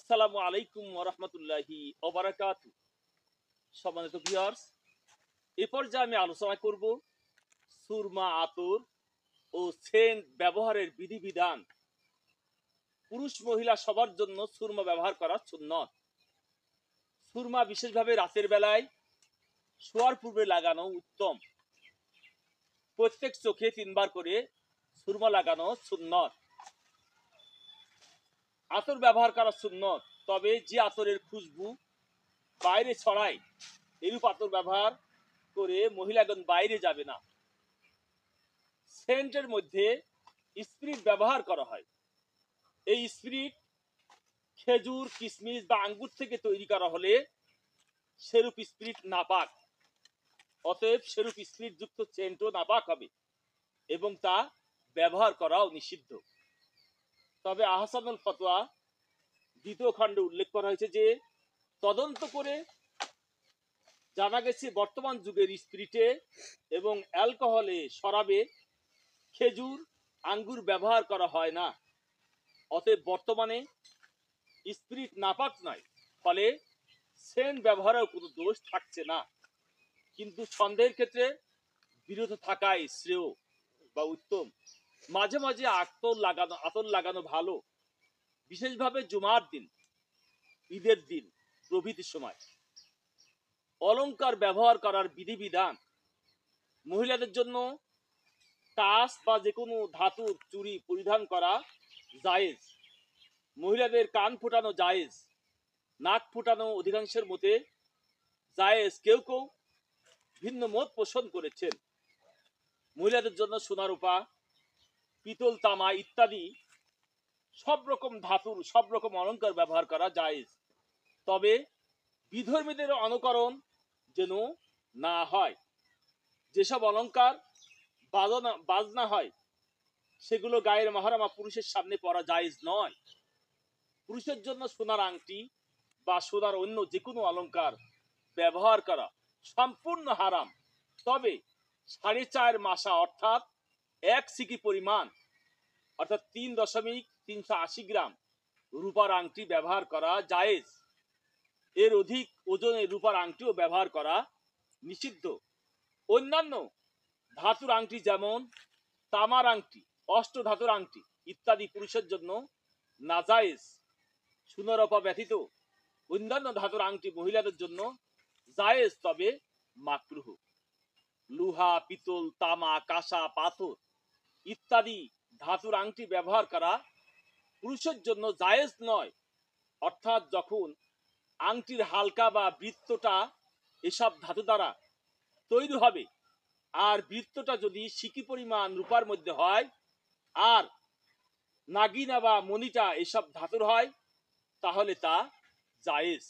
আসসালামু আলাইকুম ওয়া রাহমাতুল্লাহি ওয়া বারাকাতুহু। সম্মানিত ভিউয়ার্স, এ পর্যায়ে আমি আলোচনা করব সুরমা, আতর ও সেন্ট ব্যবহারের বিধিবিধান। পুরুষ মহিলা সবার জন্য সুরমা ব্যবহার করা সুন্নত। সুরমা বিশেষভাবে রাতের বেলায় শোয়ার পূর্বে লাগানো উত্তম। প্রত্যেক চোখে 3 বার করে সুরমা লাগানো সুন্নত। আতর ব্যবহার করা সুন্নত, তবে যে আতরের খুশবু বাইরে ছড়ায় এরূপ আতর ব্যবহার করে মহিলাগণ বাইরে যাবে না। সেন্টের মধ্যে স্পিরিট ব্যবহার করা হয়। এই স্পিরিট খেজুর, কিশমিশ বা আঙ্গুর থেকে তৈরি করা হলে সেরূপ স্পিরিট নাপাক। অতএব সেরূপ স্পিরিট যুক্ত সেন্টও নাপাক হবে এবং তা ব্যবহার করাও নিষিদ্ধ। তবে আহসানুল ফতোয়া 2য় খণ্ডে উল্লেখ করা হয়েছে যে তদন্ত করে জানা গেছে বর্তমান যুগের স্পিরিটে এবং অ্যালকোহলে, শরাবে খেজুর, আঙ্গুর ব্যবহার করা হয় না। অতএব বর্তমানে স্পিরিট নাপাক নয়, ফলে সেন্ট ব্যবহারেও কোনো দোষ থাকছে না। কিন্তু সন্দেহের ক্ষেত্রে বিরত থাকাই শ্রেয় বা উত্তম। মাঝে মাঝে আতর লাগানো ভালো, বিশেষভাবে জুমার দিন, ঈদের দিন প্রভৃতির সময়। অলংকার ব্যবহার করার বিধিবিধান। মহিলাদের জন্য কাঁচ বা যে কোনো ধাতুর চুড়ি পরিধান করা জায়েজ। মহিলাদের কান ফোটানো জায়েজ, নাক ফোটানো অধিকাংশের মতে জায়েজ। কেউ কেউ ভিন্ন মত পোষণ করেছেন। মহিলাদের জন্য সোনা, রূপা, পিতল, তামা ইত্যাদি সব রকম ধাতুর সব রকম অলংকার ব্যবহার করা জায়েজ, তবে বিধর্মীদের অনুকরণ যেন না হয়। যেসব অলংকার বাজনা হয় সেগুলো গায়ের মাহরামা পুরুষের সামনে পরা জায়েজ নয়। পুরুষের জন্য সোনার আংটি বা সোনার অন্য যে কোনো অলংকার ব্যবহার করা সম্পূর্ণ হারাম। তবে 4.5 মাসা অর্থাৎ 1 সিকি পরিমাণ অর্থাৎ 3.380 গ্রাম রূপার আংটি ব্যবহার করা জায়েজ। এর অধিক ওজনের রূপার আংটিও ব্যবহার করা নিষিদ্ধ। অন্যান্য ধাতুর আংটি যেমন তামার আংটি, অষ্ট ধাতুর আংটি ইত্যাদি পুরুষের জন্য নাজায়েজ। সোনা, রূপা ব্যতীত অন্যান্য ধাতুর আংটি মহিলাদের জন্য জায়েজ, তবে মাকরুহ। লোহা, পিতল, তামা, কাঁসা, পাথর ইত্যাদি ধাতুর আংটি ব্যবহার করা পুরুষের জন্য জায়েজ নয়, অর্থাৎ যখন আংটির হালকা বা বৃত্তটা এসব ধাতু দ্বারা তৈরি হবে আর বৃত্তটা যদি সিকি পরিমাণ রূপার মধ্যে হয় আর নাগিনা বা মণিটা এসব ধাতুর হয় তাহলে তা জায়েজ।